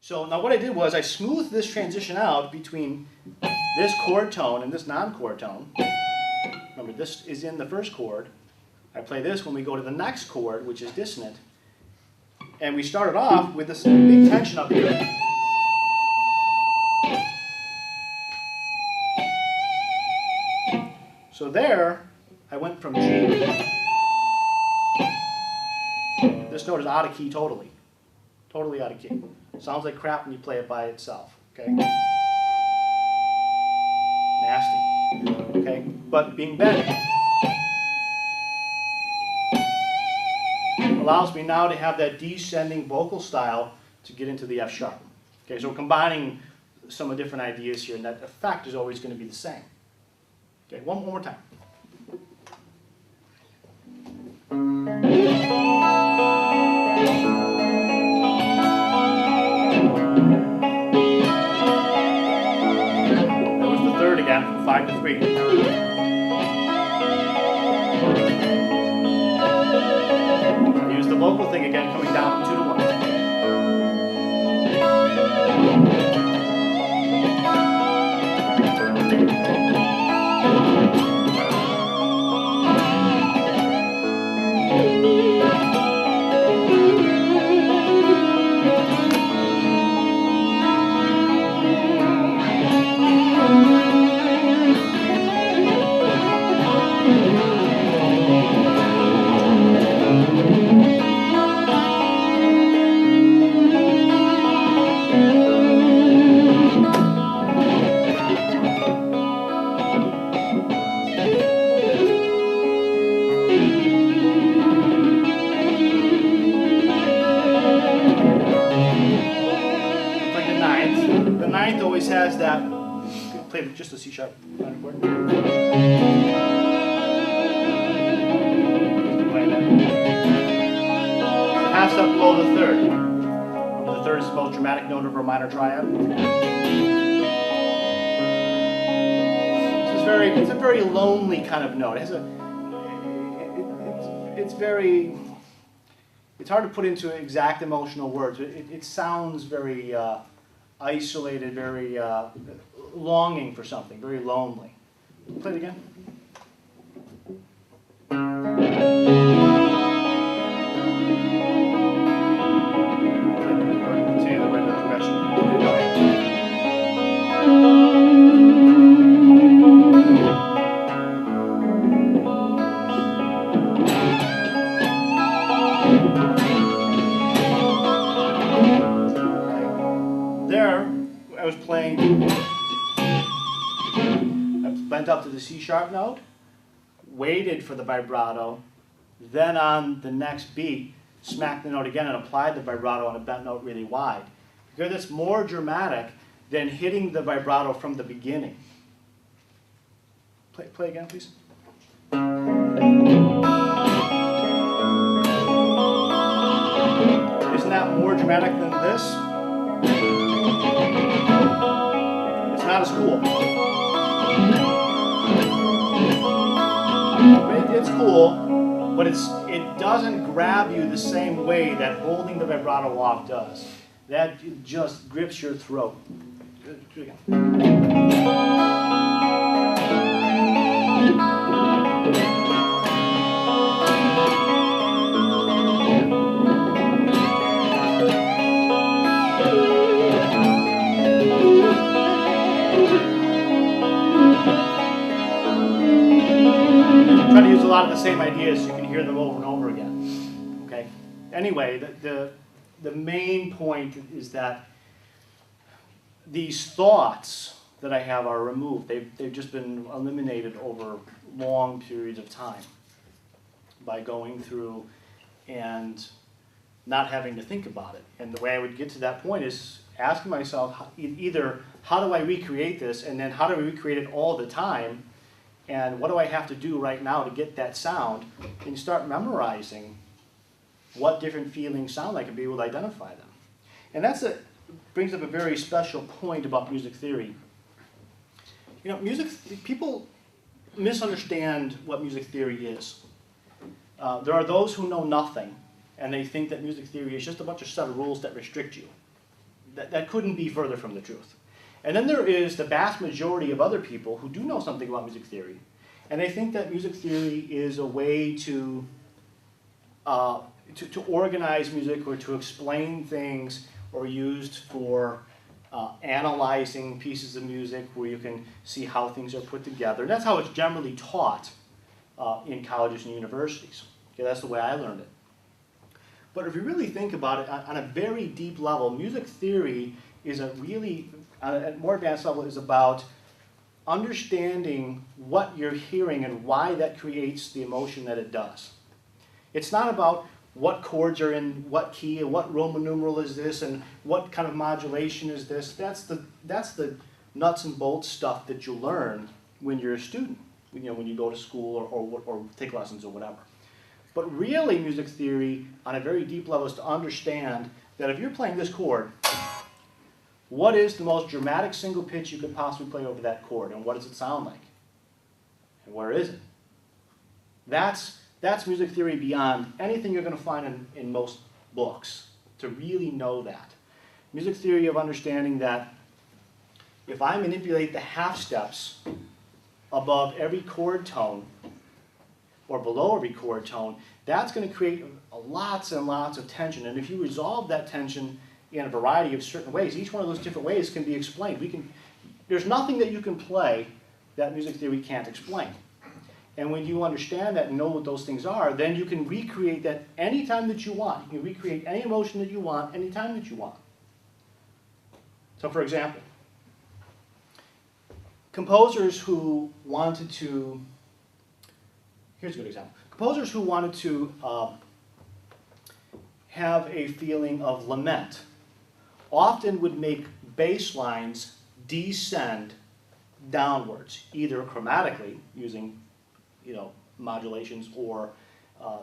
So now what I did was I smoothed this transition out between this chord tone and this non-chord tone. Remember, this is in the first chord. I play this when we go to the next chord, which is dissonant. And we started off with this big tension up here. So there, I went from G. This note is out of key totally. Totally out of key. Sounds like crap when you play it by itself. Okay? Nasty. Okay? But being bent allows me now to have that descending vocal style to get into the F sharp. Okay, so we're combining some different ideas here, and that effect is always going to be the same. Okay, one more time. That was the third again, from 5 to 3. The vocal thing again, coming down from 2 to 1. Has that, play just a C sharp minor chord. Half step below the third. The third is the most dramatic note of our minor triad. It's a very lonely kind of note. It has it's hard to put into exact emotional words. It sounds very isolated, very longing for something, very lonely. Play it again. Continue the rhythm progression. I was playing, I bent up to the C sharp note, waited for the vibrato, then on the next beat, smacked the note again and applied the vibrato on a bent note really wide. Because it's more dramatic than hitting the vibrato from the beginning. Play again, please. Isn't that more dramatic than this? It's not as cool. It's cool, but it doesn't grab you the same way that holding the vibrato off does. That just grips your throat. Do it again. Try to use a lot of the same ideas so you can hear them over and over again. Okay. Anyway, the main point is that these thoughts that I have are removed. They've just been eliminated over long periods of time by going through and not having to think about it. And the way I would get to that point is asking myself either how do I recreate this, and then how do I recreate it all the time, and what do I have to do right now to get that sound, and start memorizing what different feelings sound like and be able to identify them. And brings up a very special point about music theory. You know, people misunderstand what music theory is. There are those who know nothing, and they think that music theory is just a bunch of set of rules that restrict you. that couldn't be further from the truth. And then there is the vast majority of other people who do know something about music theory, and they think that music theory is a way to organize music or to explain things, or used for analyzing pieces of music where you can see how things are put together. And that's how it's generally taught in colleges and universities. Okay, that's the way I learned it. But if you really think about it on a very deep level, music theory is a really, at a more advanced level, is about understanding what you're hearing and why that creates the emotion that it does. It's not about what chords are in what key and what Roman numeral is this and what kind of modulation is this. That's the nuts and bolts stuff that you learn when you're a student, when you go to school or take lessons or whatever. But really, music theory on a very deep level is to understand that if you're playing this chord, what is the most dramatic single pitch you could possibly play over that chord, and what does it sound like? And where is it? That's music theory beyond anything you're going to find in most books, to really know that. Music theory of understanding that if I manipulate the half steps above every chord tone, or below every chord tone, that's going to create lots and lots of tension. And if you resolve that tension in a variety of certain ways, each one of those different ways can be explained. There's nothing that you can play that music theory can't explain. And when you understand that and know what those things are, then you can recreate that anytime that you want. You can recreate any emotion that you want, anytime that you want. So for example, composers who wanted to, here's a good example. Composers who wanted to have a feeling of lament often would make bass lines descend downwards, either chromatically, using modulations or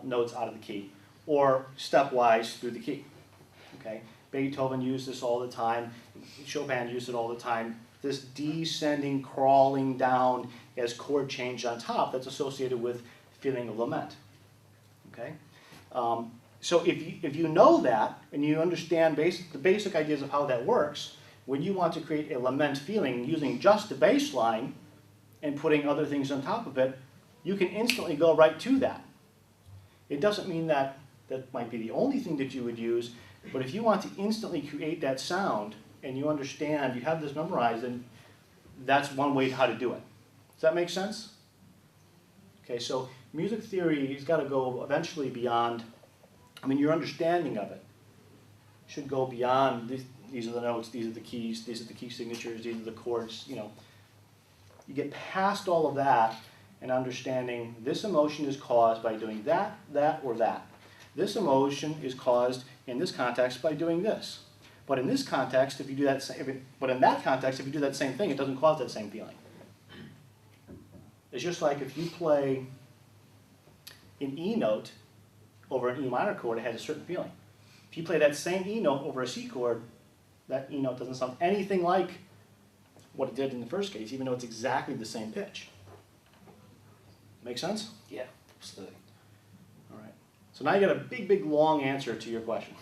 notes out of the key, or stepwise through the key. Okay? Beethoven used this all the time. Chopin used it all the time. This descending, crawling down as chord change on top, that's associated with feeling of lament. Okay? So if you know that, and you understand the basic ideas of how that works, when you want to create a lament feeling using just the bass line and putting other things on top of it, you can instantly go right to that. It doesn't mean that that might be the only thing that you would use, but if you want to instantly create that sound, and you understand, you have this memorized, then that's one way how to do it. Does that make sense? Okay, so music theory has got to go eventually beyond, your understanding of it should go beyond, these are the notes, these are the keys, these are the key signatures, these are the chords, You get past all of that and understanding this emotion is caused by doing that, that, or that. This emotion is caused in this context by doing this. But in this context, if you do that, but in that context, if you do that same thing, it doesn't cause that same feeling. It's just like if you play an E note over an E minor chord, it has a certain feeling. If you play that same E note over a C chord, that E note doesn't sound anything like what it did in the first case, even though it's exactly the same pitch. Make sense? Yeah, absolutely. All right. So now you got a big, big, long answer to your question.